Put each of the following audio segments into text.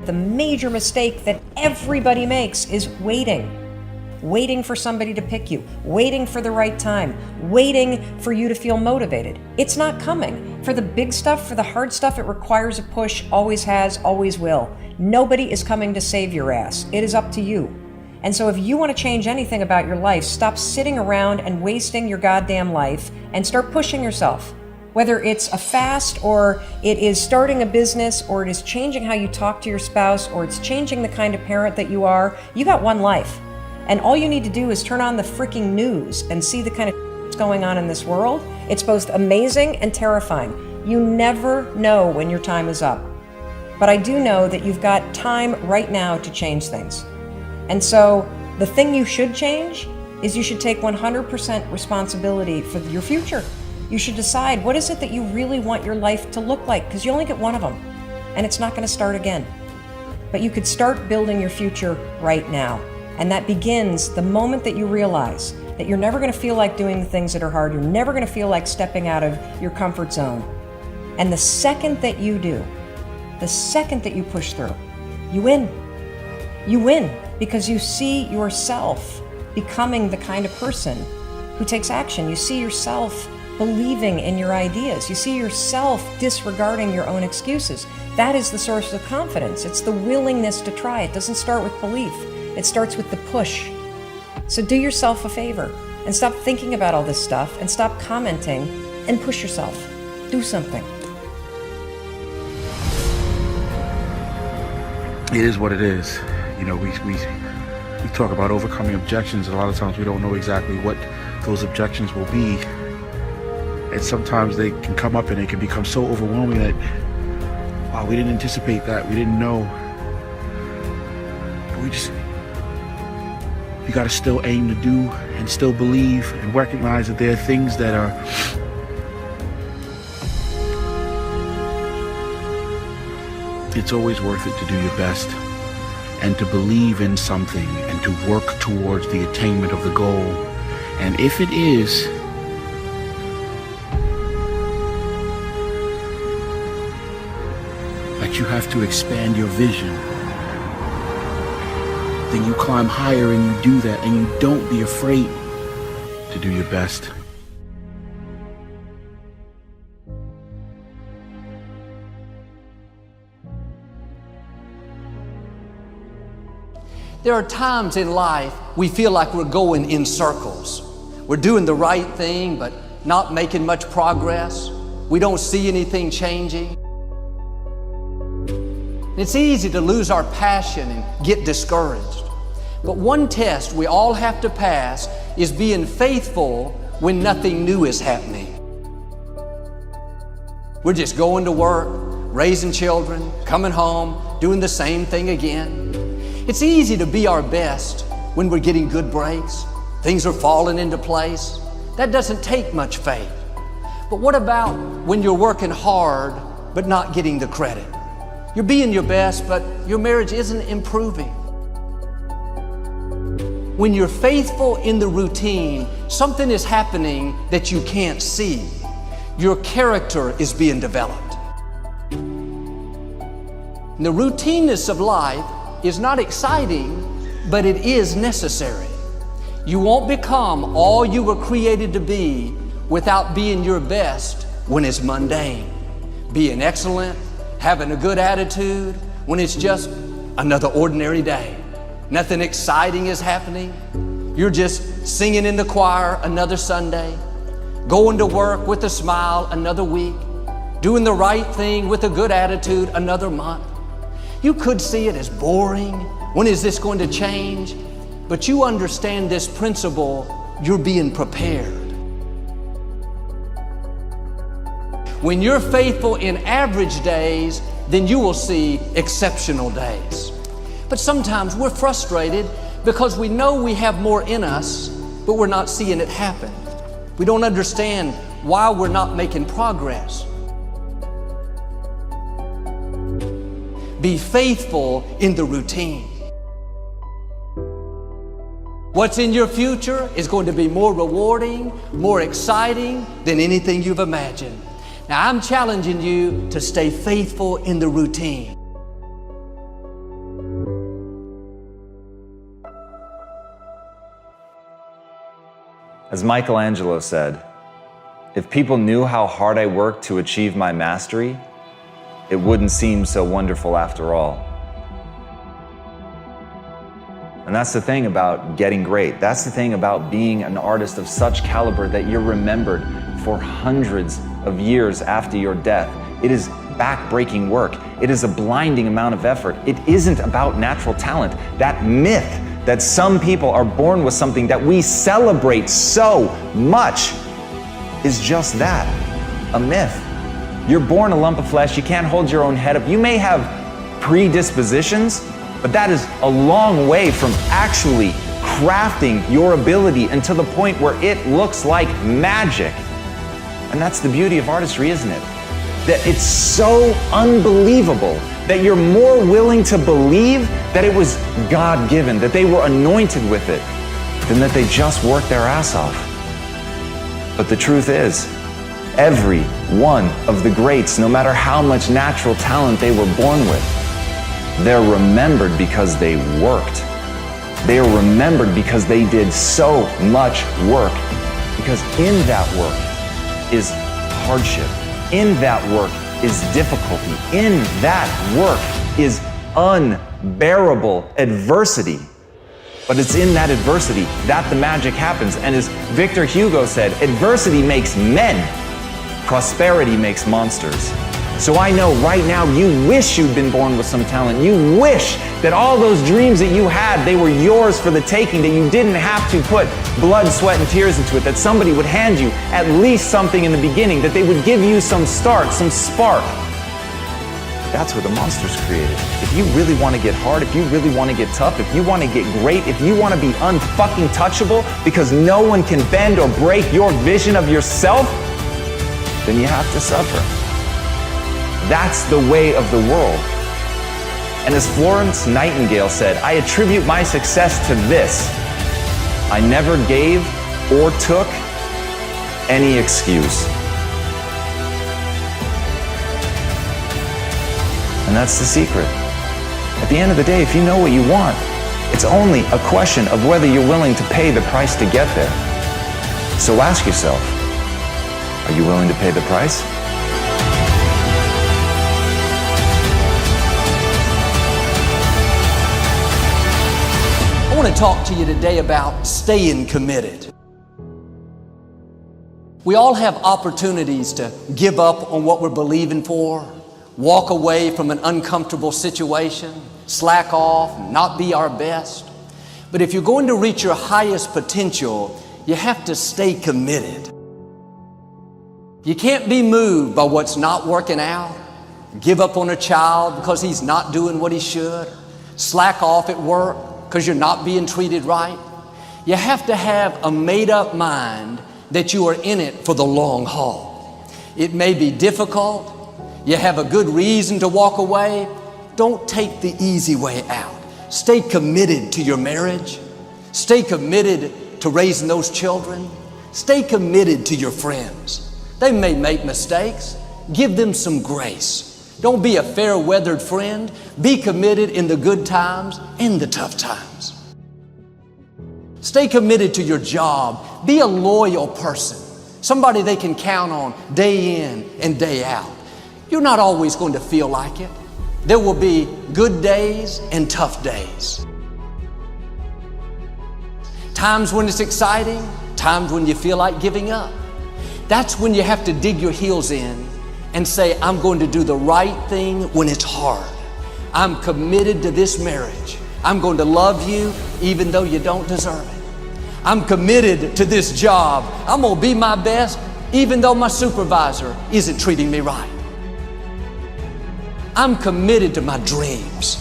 The major mistake that everybody makes is waiting. Waiting for somebody to pick you, waiting for the right time, waiting for you to feel motivated. It's not coming. For the big stuff, for the hard stuff, it requires a push, always has, always will. Nobody is coming to save your ass. It is up to you. And so if you want to change anything about your life, stop sitting around and wasting your goddamn life and start pushing yourself. Whether it's a fast, or it is starting a business, or it is changing how you talk to your spouse, or it's changing the kind of parent that you are, you got one life. And all you need to do is turn on the freaking news and see the kind of that's going on in this world. It's both amazing and terrifying. You never know when your time is up. But I do know that you've got time right now to change things. And so the thing you should change is you should take 100% responsibility for your future. You should decide, what is it that you really want your life to look like? Because you only get one of them, and it's not going to start again. But you could start building your future right now. And that begins the moment that you realize that you're never going to feel like doing the things that are hard. You're never going to feel like stepping out of your comfort zone. And the second that you do, the second that you push through, you win. You win because you see yourself becoming the kind of person who takes action. You see yourself believing in your ideas. You see yourself disregarding your own excuses. That is the source of confidence. It's the willingness to try. It doesn't start with belief. It starts with the push. So do yourself a favor and stop thinking about all this stuff and stop commenting and push yourself. Do something. It is what it is. You know, we talk about overcoming objections. A lot of times we don't know exactly what those objections will be. And sometimes they can come up and it can become so overwhelming that, wow, we didn't anticipate that. We didn't know. But you got to still aim to do and still believe and recognize that there are things that are it's always worth it to do your best and to believe in something and to work towards the attainment of the goal. And if it is that you have to expand your vision, then you climb higher and you do that, and you don't be afraid to do your best. There are times in life we feel like we're going in circles. We're doing the right thing, but not making much progress. We don't see anything changing. It's easy to lose our passion and get discouraged. But one test we all have to pass is being faithful when nothing new is happening. We're just going to work, raising children, coming home, doing the same thing again. It's easy to be our best when we're getting good breaks. Things are falling into place. That doesn't take much faith. But what about when you're working hard but not getting the credit? You're being your best, but your marriage isn't improving. When you're faithful in the routine, something is happening that you can't see. Your character is being developed. And the routineness of life is not exciting, but it is necessary. You won't become all you were created to be without being your best when it's mundane. Being excellent, having a good attitude when it's just another ordinary day. Nothing exciting is happening. You're just singing in the choir another Sunday, going to work with a smile another week, doing the right thing with a good attitude another month. You could see it as boring. When is this going to change? But you understand this principle, you're being prepared. When you're faithful in average days, then you will see exceptional days. But sometimes we're frustrated because we know we have more in us, but we're not seeing it happen. We don't understand why we're not making progress. Be faithful in the routine. What's in your future is going to be more rewarding, more exciting than anything you've imagined. Now, I'm challenging you to stay faithful in the routine. As Michelangelo said, if people knew how hard I worked to achieve my mastery, it wouldn't seem so wonderful after all. And that's the thing about getting great. That's the thing about being an artist of such caliber that you're remembered for hundreds of years after your death. It is back-breaking work. It is a blinding amount of effort. It isn't about natural talent. That myth that some people are born with something that we celebrate so much is just that, a myth. You're born a lump of flesh. You can't hold your own head up. You may have predispositions, but that is a long way from actually crafting your ability until the point where it looks like magic. And that's the beauty of artistry, isn't it? That it's so unbelievable that you're more willing to believe that it was God-given, that they were anointed with it, than that they just worked their ass off. But the truth is, every one of the greats, no matter how much natural talent they were born with, they're remembered because they worked. They are remembered because they did so much work. Because in that work is hardship. In that work is difficulty. In that work is unbearable adversity. But it's in that adversity that the magic happens. And as Victor Hugo said, adversity makes men, prosperity makes monsters. So I know right now you wish you'd been born with some talent. You wish that all those dreams that you had, they were yours for the taking, that you didn't have to put blood, sweat, and tears into it, that somebody would hand you at least something in the beginning, that they would give you some start, some spark. That's where the monster's created. If you really want to get hard, if you really want to get tough, if you want to get great, if you want to be unfucking touchable because no one can bend or break your vision of yourself, then you have to suffer. That's the way of the world. And as Florence Nightingale said, I attribute my success to this: I never gave or took any excuse. And that's the secret. At the end of the day, if you know what you want, it's only a question of whether you're willing to pay the price to get there. So ask yourself, are you willing to pay the price? I want to talk to you today about staying committed. We all have opportunities to give up on what we're believing for, walk away from an uncomfortable situation, slack off, not be our best. But if you're going to reach your highest potential, you have to stay committed. You can't be moved by what's not working out, give up on a child because he's not doing what he should, slack off at work because you're not being treated right. You have to have a made-up mind that you are in it for the long haul. It may be difficult. You have a good reason to walk away. Don't take the easy way out. Stay committed to your marriage. Stay committed to raising those children. Stay committed to your friends. They may make mistakes. Give them some grace. Don't be a fair-weathered friend. Be committed in the good times and the tough times. Stay committed to your job. Be a loyal person, somebody they can count on day in and day out. You're not always going to feel like it. There will be good days and tough days. Times when it's exciting, times when you feel like giving up. That's when you have to dig your heels in and say, I'm going to do the right thing when it's hard. I'm committed to this marriage. I'm going to love you even though you don't deserve it. I'm committed to this job. I'm going to be my best even though my supervisor isn't treating me right. I'm committed to my dreams.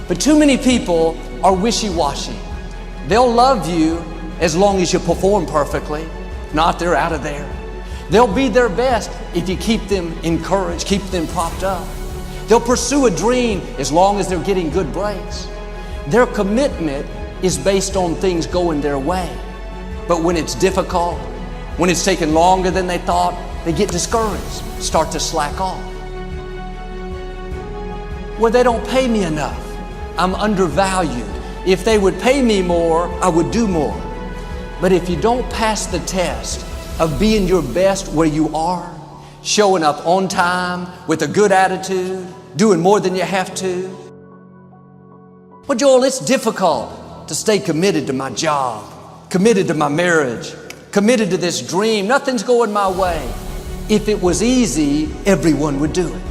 But too many people are wishy-washy. They'll love you as long as you perform perfectly. If not, they're out of there. They'll be their best if you keep them encouraged, keep them propped up. They'll pursue a dream as long as they're getting good breaks. Their commitment is based on things going their way. But when it's difficult, when it's taking longer than they thought, they get discouraged, start to slack off. Well, they don't pay me enough. I'm undervalued. If they would pay me more, I would do more. But if you don't pass the test of being your best where you are, showing up on time with a good attitude, doing more than you have to. Well, Joel, it's difficult to stay committed to my job, committed to my marriage, committed to this dream. Nothing's going my way. If it was easy, everyone would do it.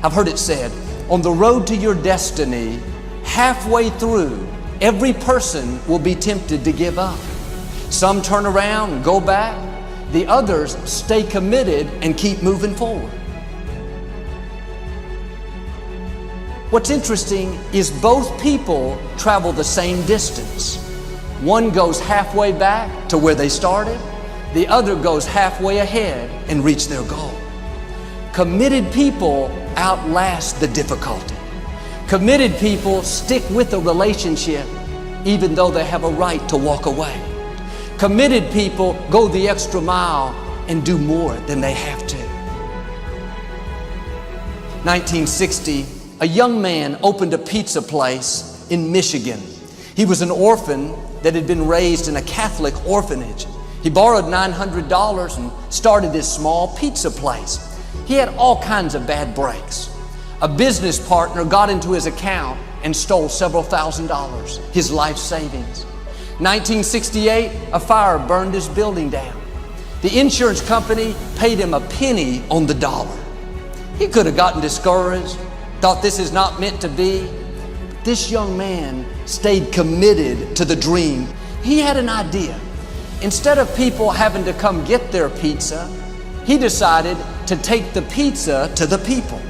I've heard it said, on the road to your destiny, halfway through, every person will be tempted to give up. Some turn around and go back. The others stay committed and keep moving forward. What's interesting is both people travel the same distance. One goes halfway back to where they started. The other goes halfway ahead and reach their goal. Committed people outlast the difficulty. Committed people stick with a relationship even though they have a right to walk away. Committed people go the extra mile and do more than they have to. 1960, a young man opened a pizza place in Michigan. He was an orphan that had been raised in a Catholic orphanage. He borrowed $900 and started this small pizza place. He had all kinds of bad breaks. A business partner got into his account and stole several $1,000s, his life savings. 1968, a fire burned his building down. The insurance company paid him a penny on the dollar. He could have gotten discouraged, thought this is not meant to be. But this young man stayed committed to the dream. He had an idea. Instead of people having to come get their pizza, he decided to take the pizza to the people.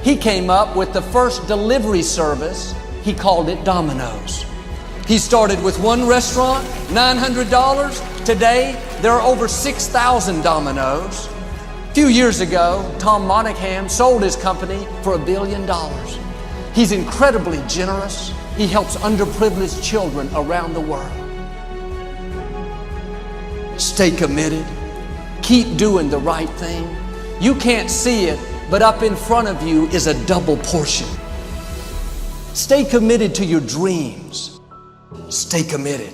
He came up with the first delivery service. He called it Domino's. He started with one restaurant, $900. Today, there are over 6,000 Domino's. A few years ago, Tom Monaghan sold his company for $1 billion. He's incredibly generous. He helps underprivileged children around the world. Stay committed. Keep doing the right thing. You can't see it, but up in front of you is a double portion. Stay committed to your dreams. Stay committed.